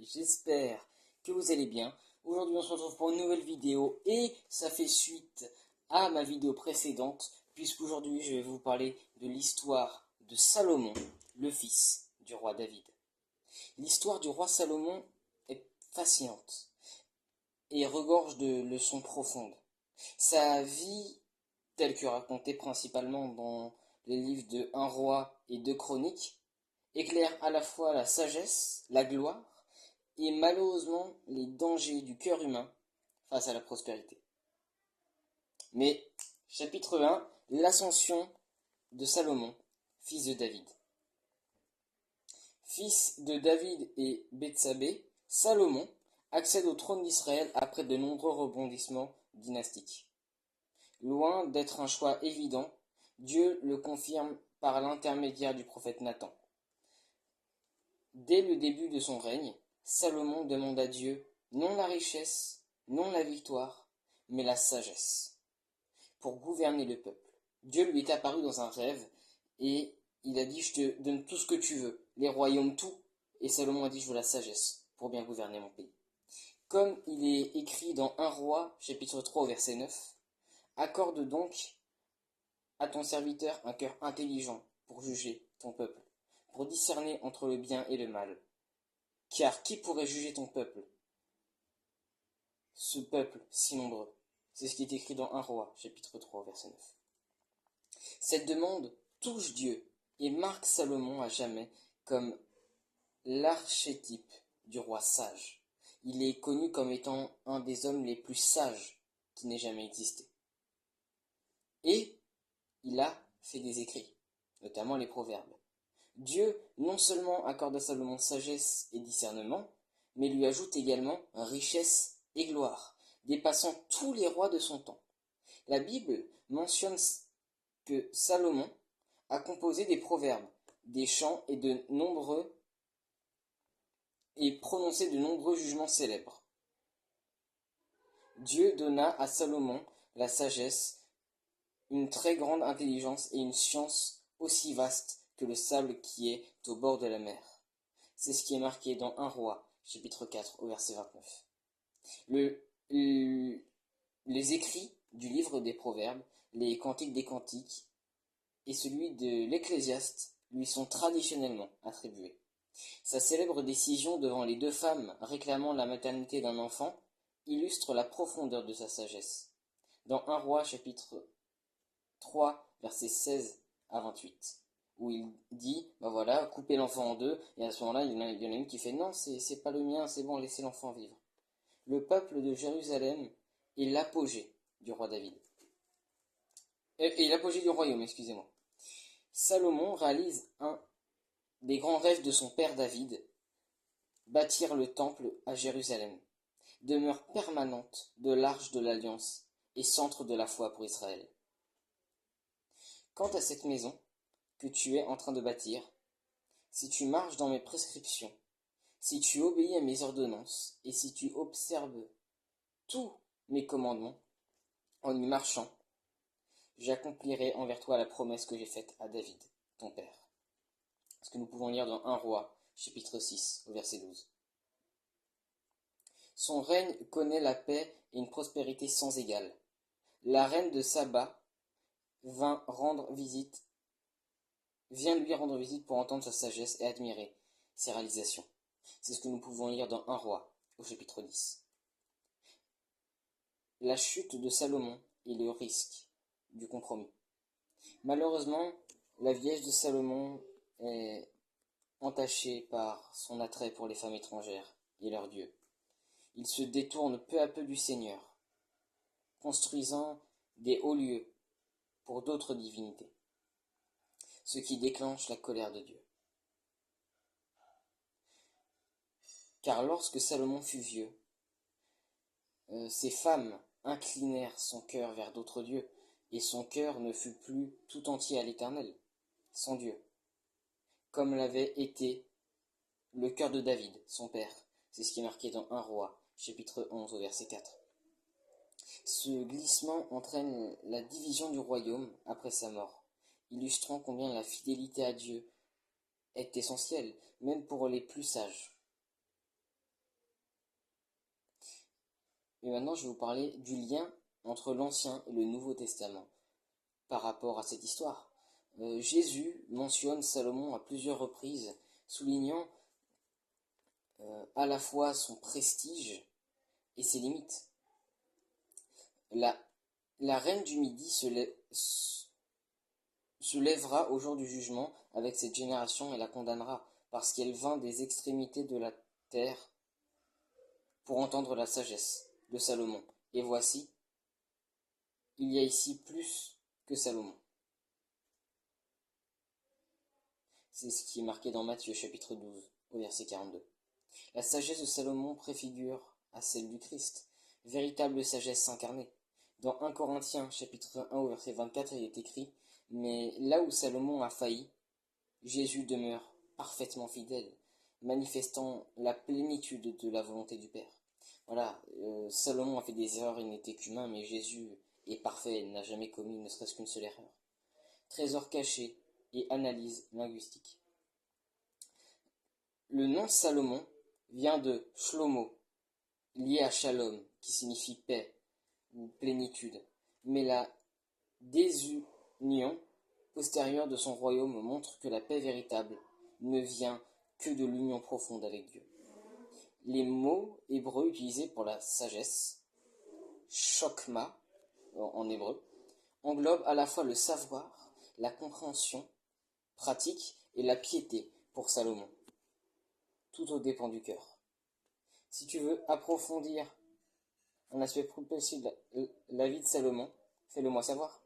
j'espère que vous allez bien. Aujourd'hui on se retrouve pour une nouvelle vidéo et ça fait suite à ma vidéo précédente puisqu'aujourd'hui je vais vous parler de l'histoire de Salomon, le fils du roi David. L'histoire du roi Salomon est fascinante et regorge de leçons profondes. Sa vie, telle que racontée principalement dans les livres de Un roi et Deux chroniques, éclaire à la fois la sagesse, la gloire et malheureusement les dangers du cœur humain face à la prospérité. Mais, chapitre 1, l'ascension de Salomon, fils de David. Fils de David et Bethsabée, Salomon accède au trône d'Israël après de nombreux rebondissements dynastiques. Loin d'être un choix évident, Dieu le confirme par l'intermédiaire du prophète Nathan. Dès le début de son règne, Salomon demande à Dieu non la richesse, non la victoire, mais la sagesse, pour gouverner le peuple. Dieu lui est apparu dans un rêve et il a dit je te donne tout ce que tu veux, les royaumes, tout. Et Salomon a dit je veux la sagesse pour bien gouverner mon pays. Comme il est écrit dans 1 roi, chapitre 3 au verset 9, accorde donc à ton serviteur un cœur intelligent pour juger ton peuple, pour discerner entre le bien et le mal. Car qui pourrait juger ton peuple, ce peuple si nombreux? C'est ce qui est écrit dans 1 roi, chapitre 3, verset 9. Cette demande touche Dieu et marque Salomon à jamais comme l'archétype du roi sage. Il est connu comme étant un des hommes les plus sages qui n'ait jamais existé. Et il a fait des écrits, notamment les proverbes. Dieu non seulement accorde à Salomon sagesse et discernement, mais lui ajoute également richesse et gloire, dépassant tous les rois de son temps. La Bible mentionne que Salomon a composé des proverbes, des chants et prononcé de nombreux jugements célèbres. Dieu donna à Salomon la sagesse, une très grande intelligence et une science aussi vaste que le sable qui est au bord de la mer. C'est ce qui est marqué dans 1 roi, chapitre 4, au verset 29. Les écrits du livre des Proverbes, les Cantiques des Cantiques et celui de l'Ecclésiaste lui sont traditionnellement attribués. Sa célèbre décision devant les deux femmes réclamant la maternité d'un enfant illustre la profondeur de sa sagesse. Dans 1 roi, chapitre 3, versets 16 à 28, où il dit, voilà, coupez l'enfant en deux, et à ce moment-là, il y en a une qui fait, non, c'est pas le mien, c'est bon, laissez l'enfant vivre. Le peuple de Jérusalem est l'apogée du roi David. Et l'apogée du royaume, excusez-moi. Salomon réalise un des grands rêves de son père David, bâtir le temple à Jérusalem, demeure permanente de l'arche de l'alliance et centre de la foi pour Israël. Quant à cette maison que tu es en train de bâtir, si tu marches dans mes prescriptions, si tu obéis à mes ordonnances, et si tu observes tous mes commandements en y marchant, j'accomplirai envers toi la promesse que j'ai faite à David, ton père. Ce que nous pouvons lire dans 1 roi, chapitre 6, au verset 12. Son règne connaît la paix et une prospérité sans égale. La reine de Saba vient lui rendre visite pour entendre sa sagesse et admirer ses réalisations. C'est ce que nous pouvons lire dans 1 roi, au chapitre 10. La chute de Salomon et le risque du compromis. Malheureusement, la vieillesse de Salomon est entachée par son attrait pour les femmes étrangères et leurs dieux. Il se détourne peu à peu du Seigneur, construisant des hauts lieux pour d'autres divinités, ce qui déclenche la colère de Dieu. Car lorsque Salomon fut vieux, ses femmes inclinèrent son cœur vers d'autres dieux, et son cœur ne fut plus tout entier à l'Éternel, son Dieu, comme l'avait été le cœur de David, son père. C'est ce qui est marqué dans 1 roi, chapitre 11, au verset 4. Ce glissement entraîne la division du royaume après sa mort, illustrant combien la fidélité à Dieu est essentielle, même pour les plus sages. Et maintenant, je vais vous parler du lien entre l'Ancien et le Nouveau Testament par rapport à cette histoire. Jésus mentionne Salomon à plusieurs reprises, soulignant à la fois son prestige et ses limites. La, la reine du Midi se lèvera au jour du jugement avec cette génération et la condamnera, parce qu'elle vint des extrémités de la terre pour entendre la sagesse de Salomon. Et voici, il y a ici plus que Salomon. C'est ce qui est marqué dans Matthieu chapitre 12, au verset 42. La sagesse de Salomon préfigure à celle du Christ, véritable sagesse incarnée. Dans 1 Corinthiens chapitre 1 au verset 24, il est écrit « Mais là où Salomon a failli, Jésus demeure parfaitement fidèle, manifestant la plénitude de la volonté du Père. » Voilà, Salomon a fait des erreurs, il n'était qu'humain, mais Jésus est parfait, il n'a jamais commis ne serait-ce qu'une seule erreur. Trésor caché et analyse linguistique. Le nom Salomon vient de Shlomo, lié à Shalom, qui signifie paix ou plénitude, mais la désunion postérieure de son royaume montre que la paix véritable ne vient que de l'union profonde avec Dieu. Les mots hébreux utilisés pour la sagesse, chokma en hébreu, englobent à la fois le savoir, la compréhension pratique et la piété pour Salomon. Tout au dépend du cœur. Si tu veux approfondir un aspect plus précis de la vie de Salomon, fais-le moi savoir.